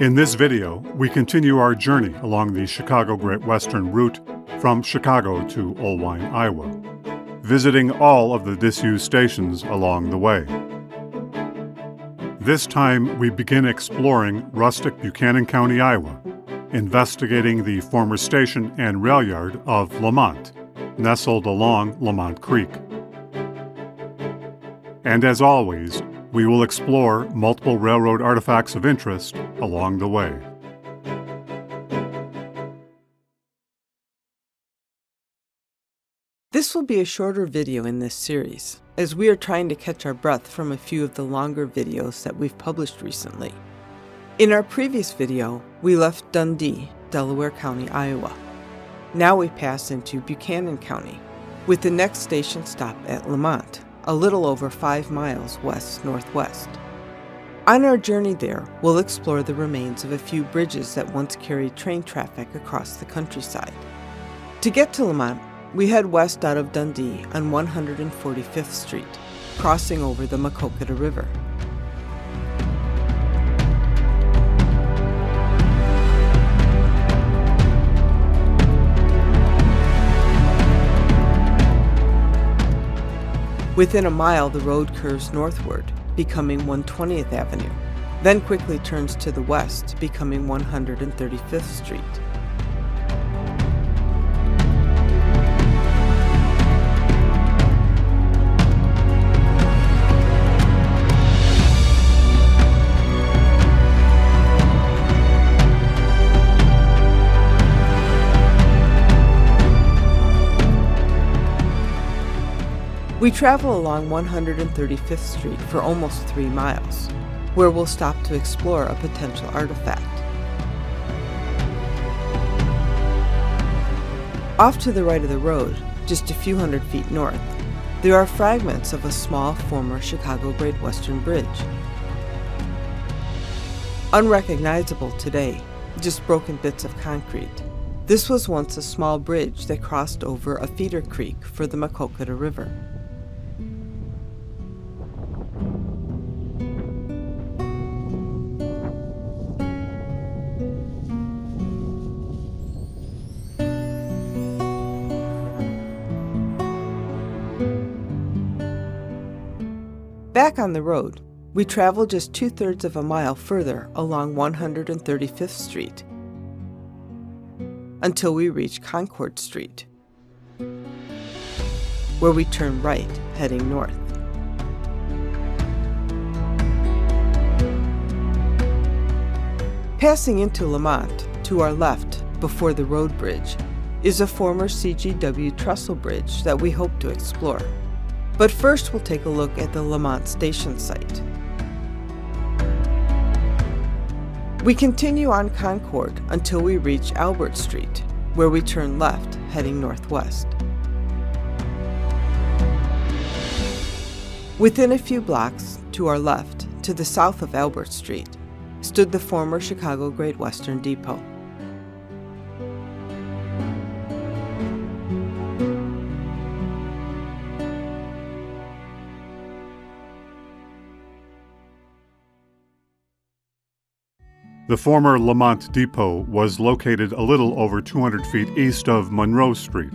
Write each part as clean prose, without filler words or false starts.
In this video, we continue our journey along the Chicago Great Western route from Chicago to Oelwein, Iowa, visiting all of the disused stations along the way. This time, we begin exploring rustic Buchanan County, Iowa, investigating the former station and rail yard of Lamont, nestled along Lamont Creek. And as always, we will explore multiple railroad artifacts of interest along the way. This will be a shorter video in this series, as we are trying to catch our breath from a few of the longer videos that we've published recently. In our previous video, we left Dundee, Delaware County, Iowa. Now we pass into Buchanan County, with the next station stop at Lamont, a little over 5 miles west-northwest. On our journey there, we'll explore the remains of a few bridges that once carried train traffic across the countryside. To get to Lamont, we head west out of Dundee on 145th Street, crossing over the Maquoketa River. Within a mile, the road curves northward, becoming 120th Avenue, then quickly turns to the west, becoming 135th Street. We travel along 135th Street for almost 3 miles, where we'll stop to explore a potential artifact. Off to the right of the road, just a few hundred feet north, there are fragments of a small former Chicago Great Western Bridge. Unrecognizable today, just broken bits of concrete, this was once a small bridge that crossed over a feeder creek for the Maquoketa River. Back on the road, we travel just 2/3 of a mile further along 135th Street until we reach Concord Street, where we turn right, heading north. Passing into Lamont, to our left, before the road bridge, is a former CGW trestle bridge that we hope to explore. But first, we'll take a look at the Lamont Station site. We continue on Concord until we reach Albert Street, where we turn left, heading northwest. Within a few blocks, to our left, to the south of Albert Street, stood the former Chicago Great Western Depot. The former Lamont Depot was located a little over 200 feet east of Monroe Street,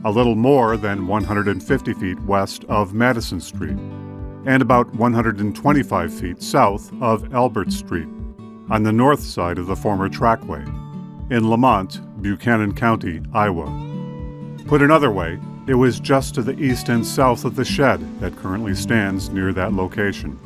a little more than 150 feet west of Madison Street, and about 125 feet south of Albert Street, on the north side of the former trackway, in Lamont, Buchanan County, Iowa. Put another way, it was just to the east and south of the shed that currently stands near that location.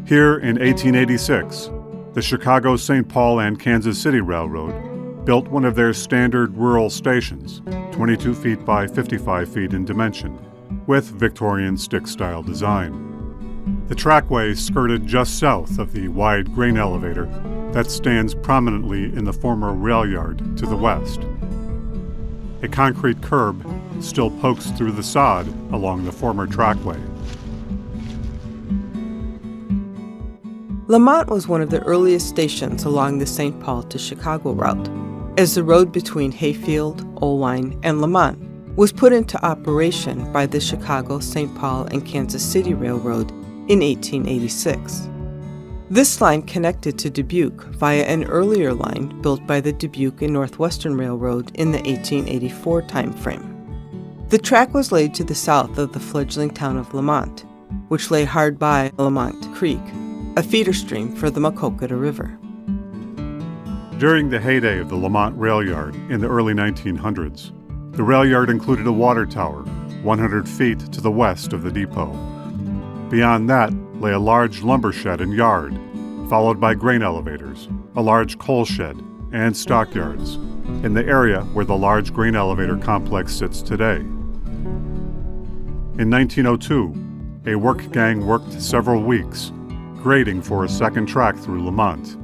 Here in 1886, the Chicago, St. Paul, and Kansas City Railroad built one of their standard rural stations, 22 feet by 55 feet in dimension, with Victorian stick-style design. The trackway skirted just south of the wide grain elevator that stands prominently in the former rail yard to the west. A concrete curb still pokes through the sod along the former trackway. Lamont was one of the earliest stations along the St. Paul to Chicago route, as the road between Hayfield, Olwine, and Lamont was put into operation by the Chicago, St. Paul, and Kansas City Railroad in 1886. This line connected to Dubuque via an earlier line built by the Dubuque and Northwestern Railroad in the 1884 timeframe. The track was laid to the south of the fledgling town of Lamont, which lay hard by Lamont Creek, a feeder stream for the Maquoketa River. During the heyday of the Lamont rail yard in the early 1900s, the rail yard included a water tower 100 feet to the west of the depot. Beyond that lay a large lumber shed and yard, followed by grain elevators, a large coal shed, and stockyards, in the area where the large grain elevator complex sits today. In 1902, a work gang worked several weeks, grading for a second track through Lamont,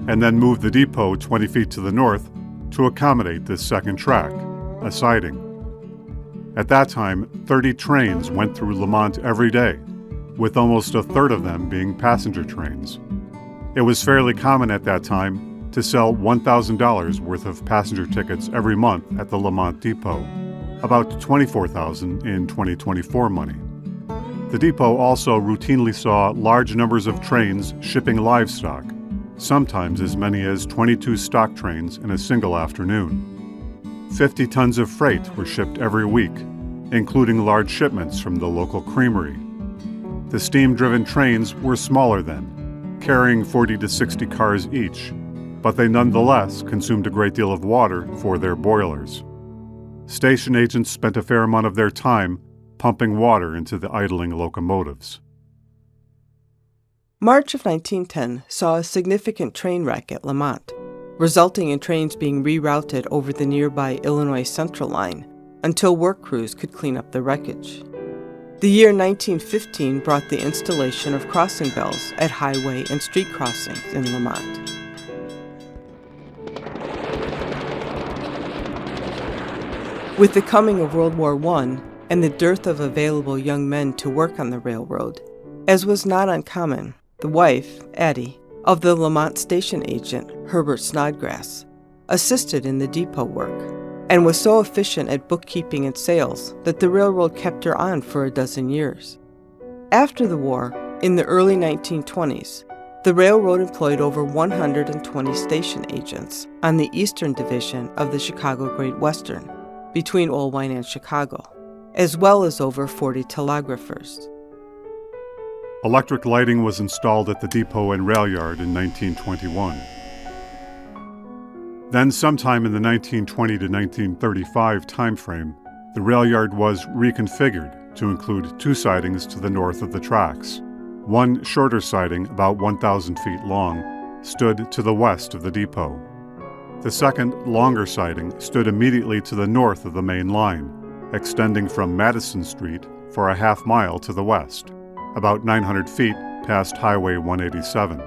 and then moved the depot 20 feet to the north to accommodate this second track, a siding. At that time, 30 trains went through Lamont every day, with almost a third of them being passenger trains. It was fairly common at that time to sell $1,000 worth of passenger tickets every month at the Lamont Depot, about $24,000 in 2024 money. The depot also routinely saw large numbers of trains shipping livestock, sometimes as many as 22 stock trains in a single afternoon. 50 tons of freight were shipped every week, including large shipments from the local creamery. The steam-driven trains were smaller then, carrying 40 to 60 cars each, but they nonetheless consumed a great deal of water for their boilers. Station agents spent a fair amount of their time pumping water into the idling locomotives. March of 1910 saw a significant train wreck at Lamont, resulting in trains being rerouted over the nearby Illinois Central line until work crews could clean up the wreckage. The year 1915 brought the installation of crossing bells at highway and street crossings in Lamont. With the coming of World War I and the dearth of available young men to work on the railroad, as was not uncommon, the wife, Addie, of the Lamont Station agent, Herbert Snodgrass, assisted in the depot work, and was so efficient at bookkeeping and sales that the railroad kept her on for a dozen years. After the war, in the early 1920s, the railroad employed over 120 station agents on the eastern division of the Chicago Great Western, between Olwine and Chicago, as well as over 40 telegraphers. Electric lighting was installed at the depot and rail yard in 1921. Then, sometime in the 1920 to 1935 timeframe, the rail yard was reconfigured to include two sidings to the north of the tracks. One shorter siding, about 1,000 feet long, stood to the west of the depot. The second, longer siding stood immediately to the north of the main line, extending from Madison Street for a half mile to the west, about 900 feet past Highway 187.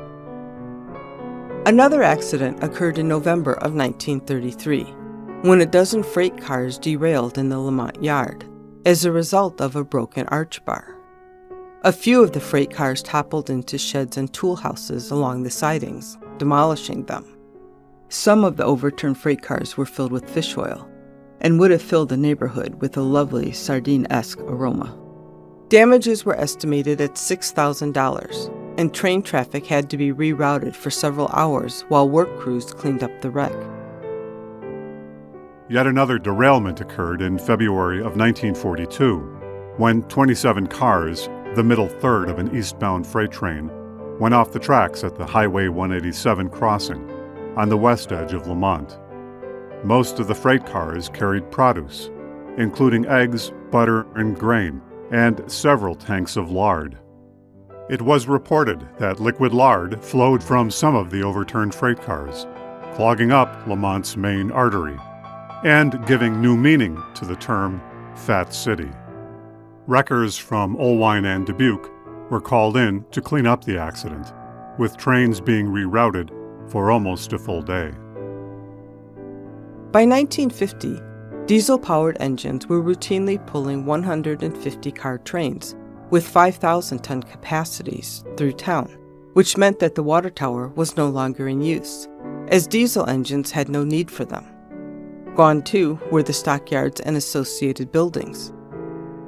Another accident occurred in November of 1933, when a dozen freight cars derailed in the Lamont yard as a result of a broken arch bar. A few of the freight cars toppled into sheds and tool houses along the sidings, demolishing them. Some of the overturned freight cars were filled with fish oil and would have filled the neighborhood with a lovely sardine-esque aroma. Damages were estimated at $6,000, and train traffic had to be rerouted for several hours while work crews cleaned up the wreck. Yet another derailment occurred in February of 1942, when 27 cars, the middle third of an eastbound freight train, went off the tracks at the Highway 187 crossing on the west edge of Lamont. Most of the freight cars carried produce, including eggs, butter, and grain, and several tanks of lard. It was reported that liquid lard flowed from some of the overturned freight cars, clogging up Lamont's main artery, and giving new meaning to the term Fat City. Wreckers from Olwine and Dubuque were called in to clean up the accident, with trains being rerouted for almost a full day. By 1950, diesel-powered engines were routinely pulling 150-car trains with 5,000-ton capacities through town, which meant that the water tower was no longer in use, as diesel engines had no need for them. Gone, too, were the stockyards and associated buildings.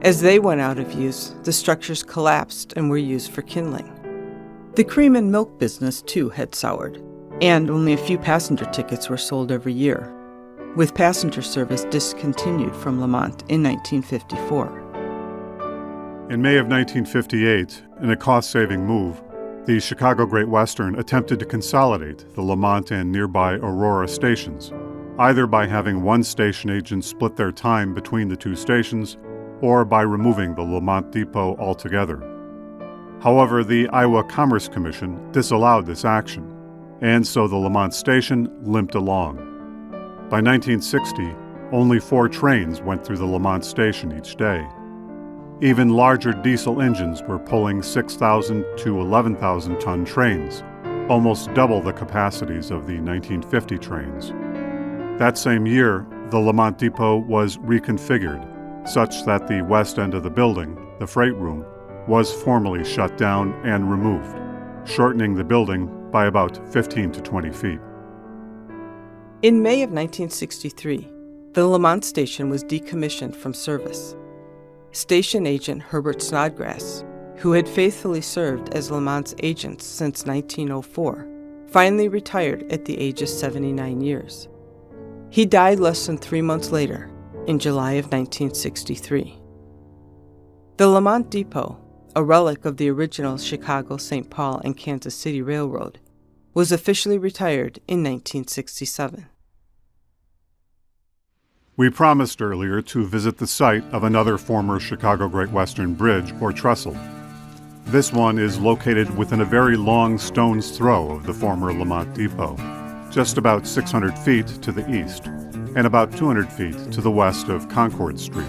As they went out of use, the structures collapsed and were used for kindling. The cream and milk business, too, had soured, and only a few passenger tickets were sold every year, with passenger service discontinued from Lamont in 1954. In May of 1958, in a cost-saving move, the Chicago Great Western attempted to consolidate the Lamont and nearby Aurora stations, either by having one station agent split their time between the two stations or by removing the Lamont Depot altogether. However, the Iowa Commerce Commission disallowed this action, and so the Lamont Station limped along. By 1960, only 4 trains went through the Lamont Station each day. Even larger diesel engines were pulling 6,000 to 11,000 ton trains, almost double the capacities of the 1950 trains. That same year, the Lamont Depot was reconfigured, such that the west end of the building, the freight room, was formally shut down and removed, shortening the building by about 15 to 20 feet. In May of 1963, the Lamont Station was decommissioned from service. Station agent Herbert Snodgrass, who had faithfully served as Lamont's agent since 1904, finally retired at the age of 79 years. He died less than 3 months later, in July of 1963. The Lamont Depot, a relic of the original Chicago, St. Paul, and Kansas City Railroad, was officially retired in 1967. We promised earlier to visit the site of another former Chicago Great Western Bridge, or Trestle. This one is located within a very long stone's throw of the former Lamont Depot, just about 600 feet to the east, and about 200 feet to the west of Concord Street,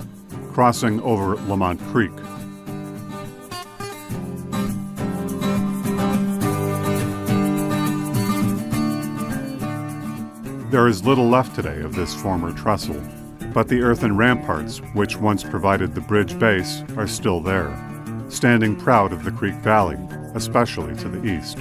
crossing over Lamont Creek. There is little left today of this former trestle, but the earthen ramparts, which once provided the bridge base, are still there, standing proud of the creek valley, especially to the east.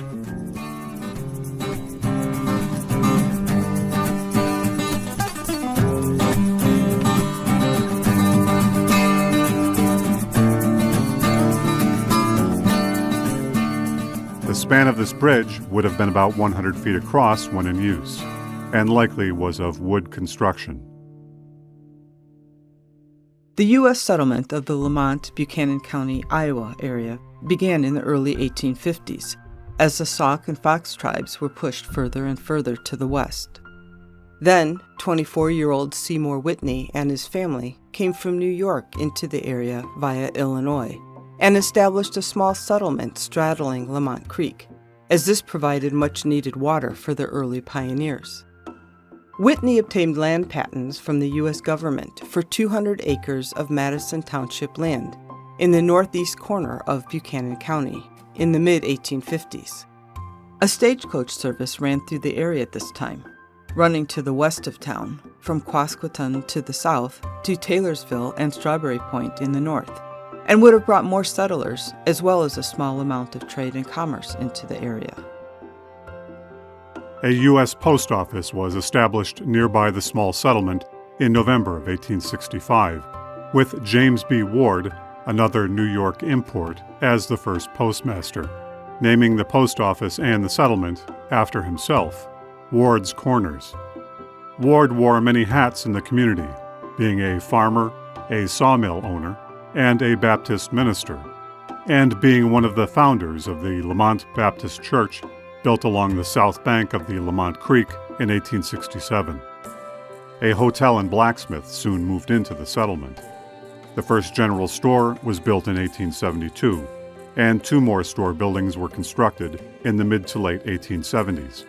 The span of this bridge would have been about 100 feet across when in use, and likely was of wood construction. The U.S. settlement of the Lamont, Buchanan County, Iowa area began in the early 1850s, as the Sauk and Fox tribes were pushed further and further to the west. Then, 24-year-old Seymour Whitney and his family came from New York into the area via Illinois and established a small settlement straddling Lamont Creek, as this provided much-needed water for the early pioneers. Whitney obtained land patents from the U.S. government for 200 acres of Madison Township land in the northeast corner of Buchanan County in the mid-1850s. A stagecoach service ran through the area at this time, running to the west of town, from Quasqueton to the south to Taylorsville and Strawberry Point in the north, and would have brought more settlers as well as a small amount of trade and commerce into the area. A U.S. post office was established nearby the small settlement in November of 1865, with James B. Ward, another New York import, as the first postmaster, naming the post office and the settlement after himself, Ward's Corners. Ward wore many hats in the community, being a farmer, a sawmill owner, and a Baptist minister, and being one of the founders of the Lamont Baptist Church, built along the south bank of the Lamont Creek in 1867. A hotel and blacksmith soon moved into the settlement. The first general store was built in 1872, and 2 more store buildings were constructed in the mid to late 1870s.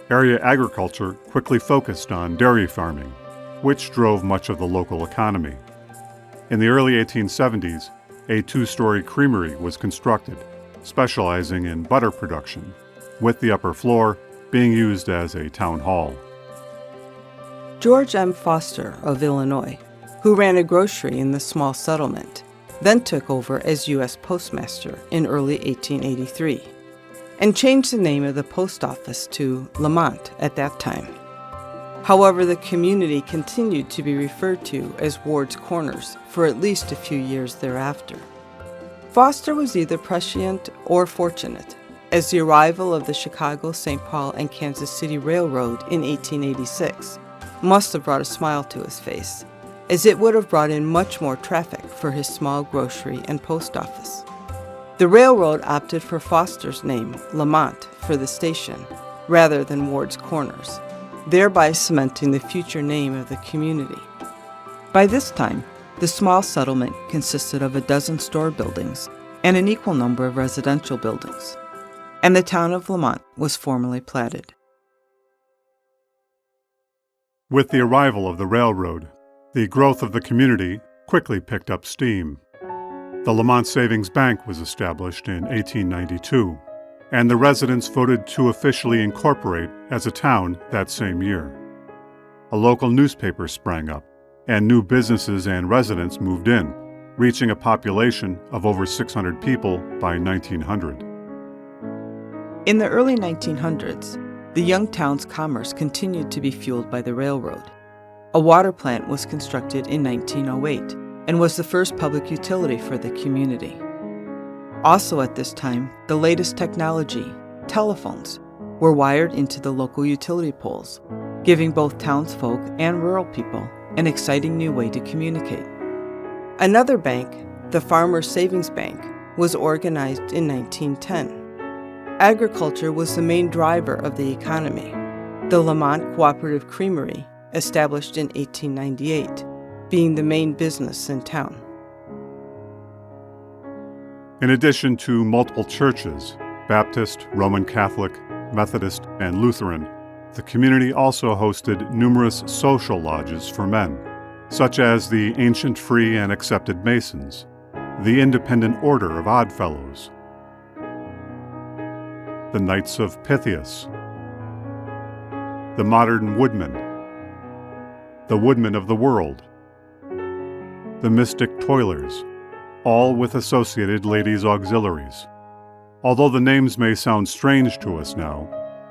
Area agriculture quickly focused on dairy farming, which drove much of the local economy. In the early 1870s, a 2-story creamery was constructed, specializing in butter production, with the upper floor being used as a town hall. George M. Foster of Illinois, who ran a grocery in the small settlement, then took over as U.S. postmaster in early 1883. and changed the name of the post office to Lamont at that time. However, the community continued to be referred to as Ward's Corners for at least a few years thereafter. Foster was either prescient or fortunate, as the arrival of the Chicago, St. Paul, and Kansas City Railroad in 1886 must have brought a smile to his face, as it would have brought in much more traffic for his small grocery and post office. The railroad opted for Foster's name, Lamont, for the station, rather than Ward's Corners, thereby cementing the future name of the community. By this time, the small settlement consisted of a dozen store buildings and an equal number of residential buildings, and the town of Lamont was formally platted. With the arrival of the railroad, the growth of the community quickly picked up steam. The Lamont Savings Bank was established in 1892, and the residents voted to officially incorporate as a town that same year. A local newspaper sprang up, and new businesses and residents moved in, reaching a population of over 600 people by 1900. In the early 1900s, the young town's commerce continued to be fueled by the railroad. A water plant was constructed in 1908 and was the first public utility for the community. Also at this time, the latest technology, telephones, were wired into the local utility poles, giving both townsfolk and rural people an exciting new way to communicate. Another bank, the Farmers Savings Bank, was organized in 1910. Agriculture was the main driver of the economy. The Lamont Cooperative Creamery, established in 1898, being the main business in town. In addition to multiple churches, Baptist, Roman Catholic, Methodist, and Lutheran, the community also hosted numerous social lodges for men, such as the Ancient Free and Accepted Masons, the Independent Order of Oddfellows, the Knights of Pythias, the Modern Woodmen, the Woodmen of the World, the Mystic Toilers, all with associated ladies' auxiliaries. Although the names may sound strange to us now,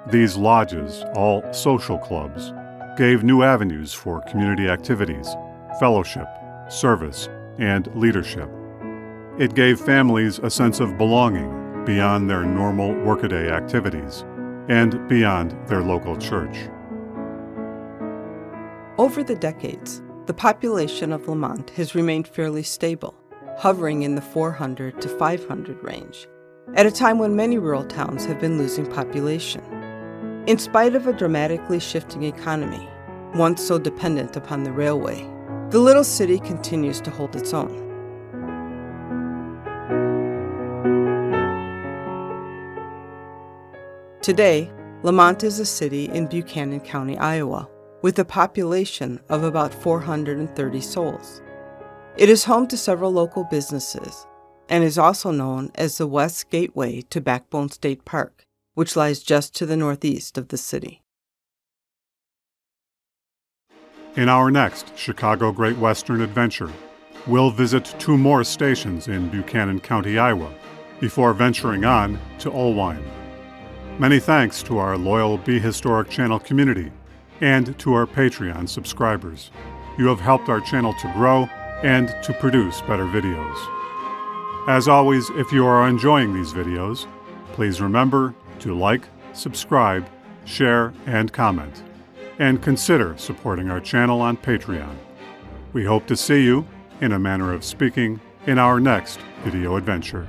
these lodges, all social clubs, gave new avenues for community activities, fellowship, service, and leadership. It gave families a sense of belonging beyond their normal workaday activities and beyond their local church. Over the decades, the population of Lamont has remained fairly stable, hovering in the 400 to 500 range, at a time when many rural towns have been losing population. In spite of a dramatically shifting economy, once so dependent upon the railway, the little city continues to hold its own. Today, Lamont is a city in Buchanan County, Iowa, with a population of about 430 souls. It is home to several local businesses and is also known as the West Gateway to Backbone State Park, which lies just to the northeast of the city. In our next Chicago Great Western adventure, we'll visit 2 more stations in Buchanan County, Iowa, before venturing on to Olwine. Many thanks to our loyal Be Historic channel community and to our Patreon subscribers. You have helped our channel to grow and to produce better videos. As always, if you are enjoying these videos, please remember to like, subscribe, share, and comment, and consider supporting our channel on Patreon. We hope to see you, in a manner of speaking, in our next video adventure.